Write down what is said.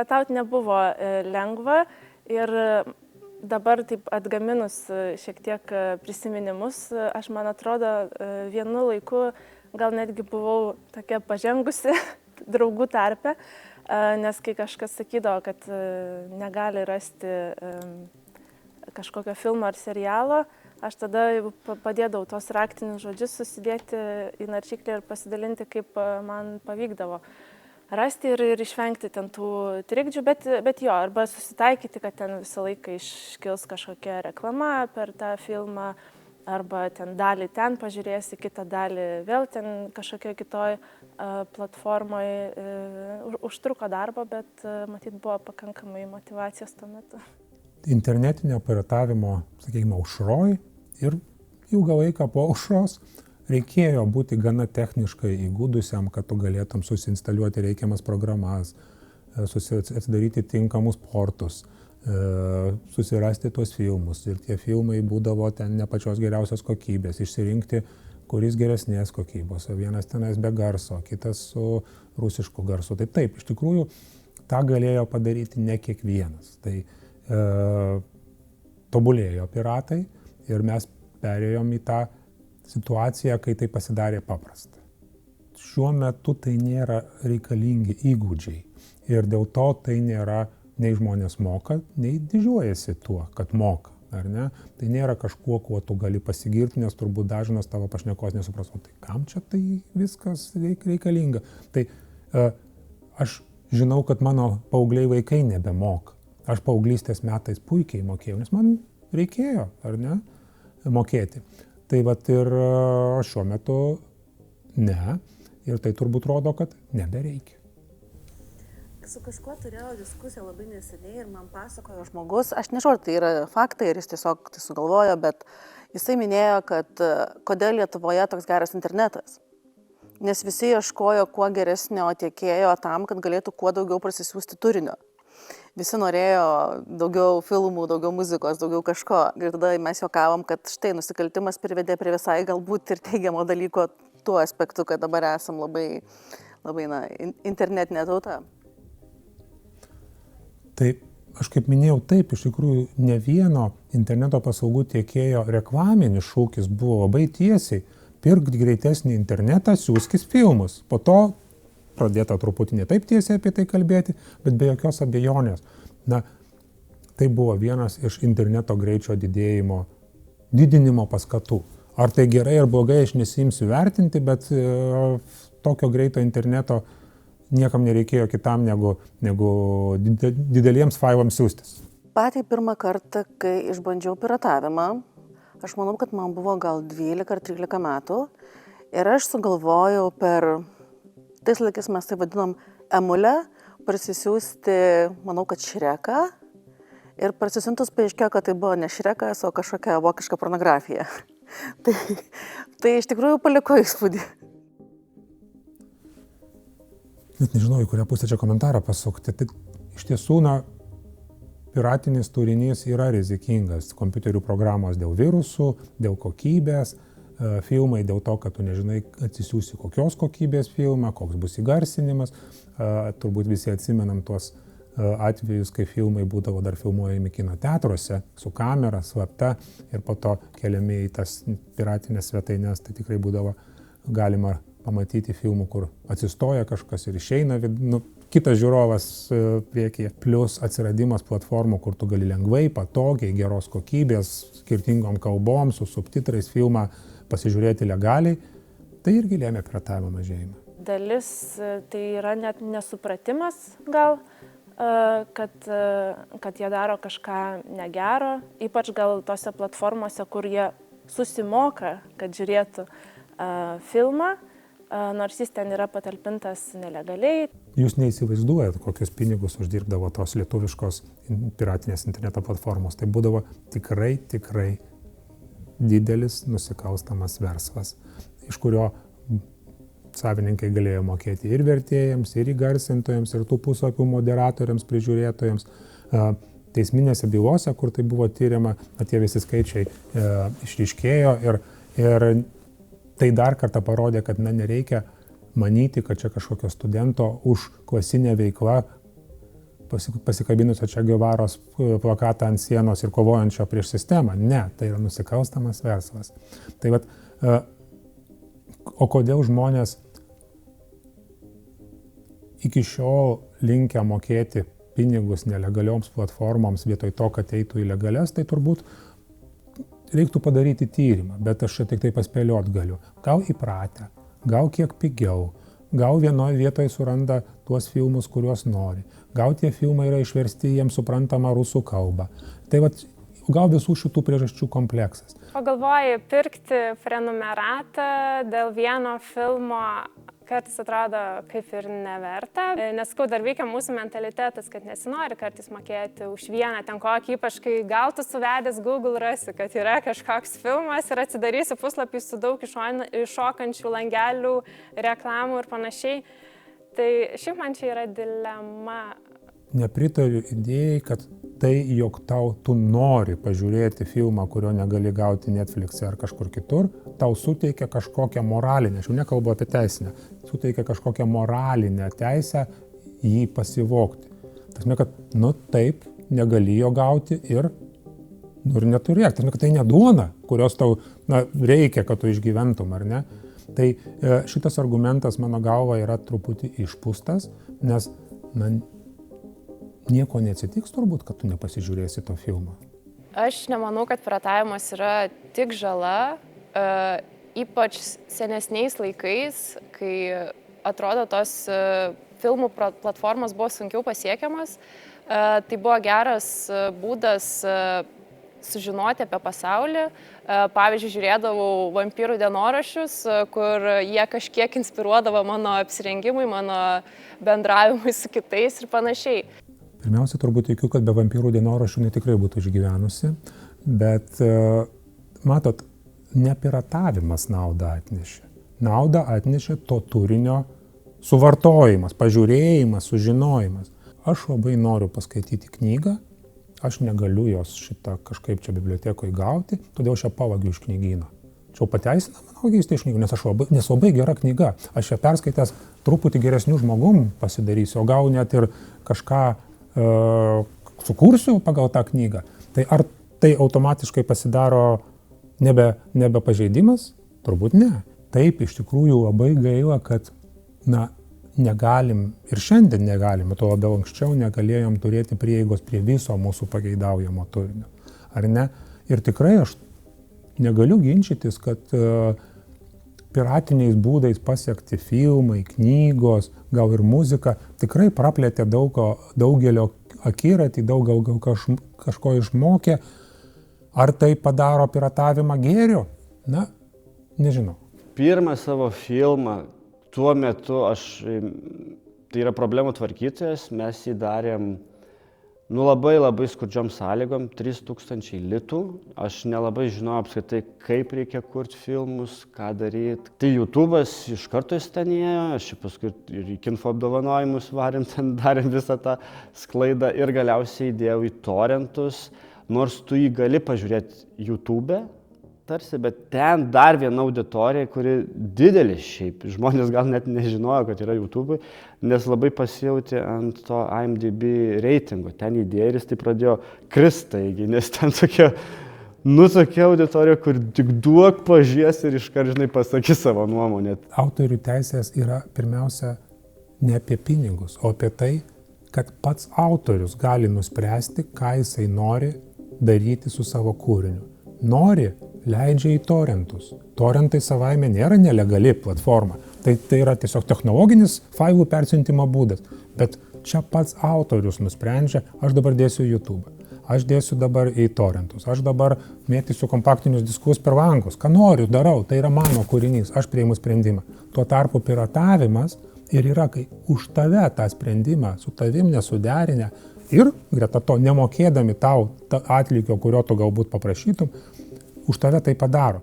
piratauti nebuvo lengva ir dabar taip atgaminus šiek tiek prisiminimus, aš man atrodo vienu laiku gal netgi buvau tokia pažengusi draugų tarpe, nes kai kažkas sakydavo, kad negali rasti kažkokio filmo ar serialo, aš tada padėdavau tos raktinius žodžius susidėti į naršyklę ir pasidalinti, kaip man pavykdavo rasti ir išvengti ten tų trikdžių, bet jo, arba susitaikyti, kad ten visą laiką iškils kažkokia reklama per tą filmą, arba ten dalį ten pažiūrėsi, kitą dalį vėl ten kažkokioj kitoj platformoje. Užtruko darbo, bet matyt buvo pakankamai motyvacijos tuo metu. Internetinio piratavimo, sakykime, aušroj ir ilgą laiką po aušros reikėjo būti gana techniškai įgūdusiam, kad tu galėtum susiinstaliuoti reikiamas programas, atsidaryti tinkamus portus, susirasti tuos filmus. Ir tie filmai būdavo ten ne pačios geriausios kokybės, išsirinkti, kuris geresnės kokybos. Vienas tenais be garso, kitas su rusišku garsu. Tai taip, iš tikrųjų, tą galėjo padaryti ne kiekvienas. Tai tobulėjo piratai ir mes perėjom į tą situaciją, kai tai pasidarė paprasta. Šiuo metu tai nėra reikalingi įgūdžiai ir dėl to tai nėra, nei žmonės moka, nei didžiuojasi tuo, kad moka, ar ne? Tai nėra kažkuo, kuo tu gali pasigirti, nes turbūt dažnas tavo pašnekos nesupras, o tai kam čia tai viskas reikalinga. Tai aš žinau, kad mano paaugliai vaikai nebemoka. Aš paauglystės metais puikiai mokėjau, nes man reikėjo, ar ne, mokėti. Tai vat ir šiuo metu ne, ir tai turbūt rodo, kad nebereikia. Su kažkuo turėjau diskusiją labai neseniai ir man pasakojo žmogus, aš nežinau, ar tai yra faktai ir jis tiesiog tai sugalvojo, bet jisai minėjo, kad kodėl Lietuvoje toks geras internetas. Nes visi ieškojo kuo geresnio tiekėjo tam, kad galėtų kuo daugiau prasisiųsti turinio. Visi norėjo daugiau filmų, daugiau muzikos, daugiau kažko. Ir tada mes juokavom, kad štai nusikaltimas privedė prie visai galbūt ir teigiamo dalyko tuo aspektu, kad dabar esam labai internetinė tauta. Tai aš kaip minėjau, taip, iš tikrųjų ne vieno interneto paslaugų tiekėjo reklaminis šūkis buvo labai tiesiai: pirk greitesnį internetą, siųskis filmus. Po to pradėta truputį ne taip tiesiai apie tai kalbėti, bet be jokios abejonės. Na, tai buvo vienas iš interneto greičio didinimo paskatų. Ar tai gerai ar blogai, aš nesiimsiu vertinti, bet tokio greito interneto niekam nereikėjo kitam negu dideliems failams siųstis. Patį pirmą kartą, kai išbandžiau piratavimą, aš manau, kad man buvo gal 12 ar 13 metų ir aš sugalvojau tais laikais mes tai vadinom emulę, parsisiųsti, manau, kad Šreką. Ir parsisiuntus paaiškėjo, kad tai buvo ne Šrekas, o kažkokia vokiška pornografija. tai iš tikrųjų paliko įspūdį. Net nežinau, į kurią pusę čia komentarą pasukti. Tai iš tiesų, piratinis turinys yra rizikingas. Kompiuterių programos dėl virusų, dėl kokybės, filmai dėl to, kad tu nežinai, atsisiųsi kokios kokybės filmą, koks bus įgarsinimas. Turbūt visi atsimenam tuos atvejus, kai filmai būdavo dar filmuojami kino teatruose su kamera, slapta ir po to keliami į tas piratinės svetaines. Tai tikrai būdavo galima pamatyti filmų, kur atsistoja kažkas ir išeina kitas žiūrovas priekyje. Plius atsiradimas platformų, kur tu gali lengvai, patogiai, geros kokybės, skirtingom kalbom, su subtitrais filmą pasižiūrėti legaliai, tai irgi lėmė piratavimo mažėjimą. Dalis tai yra net nesupratimas gal, kad jie daro kažką negero, ypač gal tose platformose, kur jie susimoka, kad žiūrėtų filmą, nors jis ten yra patalpintas nelegaliai. Jūs neįsivaizduojat, kokius pinigus uždirbdavo tos lietuviškos piratinės interneto platformos. Tai būdavo tikrai didelis nusikalstamas verslas, iš kurio savininkai galėjo mokėti ir vertėjams, ir įgarsintojams, ir tų puslapių moderatoriams, prižiūrėtojams. Teisminėse bylose, kur tai buvo tyriama, tie visi skaičiai išryškėjo ir tai dar kartą parodė, kad nereikia manyti, kad čia kažkokio studento už klasinę veiklą pasikabinusio Che Guevaros plakatą ant sienos ir kovojančio prieš sistemą. Ne, tai yra nusikalstamas verslas. Tai vat, o kodėl žmonės iki šiol linkę mokėti pinigus nelegalioms platformoms vietoj to, kad eitų į legalias, tai turbūt reiktų padaryti tyrimą, bet aš čia tik tai paspėliot galiu. Gal įpratę, gal kiek pigiau, gal vienoje vietoje suranda tuos filmus, kuriuos nori, gal tie filmai yra išversti jiems suprantama rusų kalba. Tai vat, gal visų šitų priežasčių kompleksas. Pagalvoji, pirkti prenumeratą dėl vieno filmo kartais atrodo kaip ir neverta, nes dar veikia mūsų mentalitetas, kad nesinori kartais mokėti už vieną ten kokį, ypač kai gal tu suvedęs Google rasi, kad yra kažkoks filmas ir atsidarysi puslapį su daug iššokančių langelių, reklamų ir panašiai. Tai šiaip man čia yra dilema. Nepritariu idėjai, kad tai, jog tu nori pažiūrėti filmą, kurio negali gauti Netflix'e ar kažkur kitur, tau suteikia kažkokią moralinę, aš jau nekalbu apie teisinę, suteikia kažkokią moralinę teisę jį pasivokti. Tasme, kad, taip, negali jo gauti ir neturėk. Tasme, kad tai ne duona, kurios tau reikia, kad tu išgyventum, ar ne? Tai šitas argumentas, mano galva, yra truputį išpūstas, nes, nieko neatsitiks turbūt, kad tu nepasižiūrėsi to filmo. Aš nemanau, kad piratavimas yra tik žala, ypač senesniais laikais, kai atrodo tos filmų platformos buvo sunkiau pasiekiamas. Tai buvo geras būdas sužinoti apie pasaulį. Pavyzdžiui, žiūrėdavau vampyrų dienoraščius, kur jie kažkiek inspiruodavo mano apsirengimui, mano bendravimui su kitais ir panašiai. Pirmiausia, turbūt tikiu, kad be vampyrų dienoraščių netikrai būtų išgyvenusi, bet matot, ne piratavimas naudą atnešė. Naudą atnešė to turinio suvartojimas, pažiūrėjimas, sužinojimas. Aš labai noriu paskaityti knygą, aš negaliu jos šitą kažkaip čia bibliotekoje gauti, todėl aš ją pavagiu iš knygyno. Čia pateisina mano vagystė iš knygų, nes labai gera knyga. Aš ją perskaitęs truputį geresnių žmogum pasidarysiu, o gal net ir kažką sukursiu pagal tą knygą. Tai ar tai automatiškai pasidaro nebe pažeidimas? Turbūt ne. Taip, iš tikrųjų labai gaila, kad negalim ir šiandien negalim, to labiau anksčiau negalėjom turėti prieigos prie viso mūsų pageidaujamo turinio. Ar ne? Ir tikrai aš negaliu ginčytis, kad piratiniais būdais pasiekti filmai, knygos, gal ir muzika tikrai praplėtė daugelio akiratį, gal kažko išmokė. Ar tai padaro piratavimą gėriu? Nežinau. Pirmą savo filmą tuo metu tai yra problemų tvarkytojas, mes jį darėm labai skurdžiom sąlygom, 3000 litų. Aš nelabai žinojau apskritai, kaip reikia kurti filmus, ką daryti. Tai YouTube'as iš karto įstenėjo, aš paskui ir į Kinfo apdovanojimus varėm, ten darėm visą tą sklaidą ir galiausiai įdėjau į torrentus, nors tu jį gali pažiūrėti YouTube'e, tarsi, bet ten dar viena auditorija, kuri didelis šiaip. Žmonės gal net nežinojo, kad yra YouTube'ai, nes labai pasijauti ant to IMDb reitingo. Ten įdėjo ir jis tai pradėjo kristaigi, nes ten tokia auditorija, kur tik duok pažies ir iškart, pasakys savo nuomonę. Autorių teisės yra pirmiausia ne apie pinigus, o apie tai, kad pats autorius gali nuspręsti, ką jisai nori daryti su savo kūriniu. Nori, leidžia į torrentus. Torrentai savaime nėra nelegali platforma. Tai yra tiesiog technologinis failų persiuntimo būdas. Bet čia pats autorius nusprendžia, aš dabar dėsiu YouTube, aš dėsiu dabar į torrentus, aš dabar mėtysiu kompaktinius diskus per langus. Ką noriu, darau, tai yra mano kūrinys, aš priimu sprendimą. Tuo tarpu piratavimas ir yra, kai už tave tą sprendimą su tavim nesuderinę ir greta to nemokėdami tau atlygio, kurio tu galbūt paprašytum, už tave tai padaro.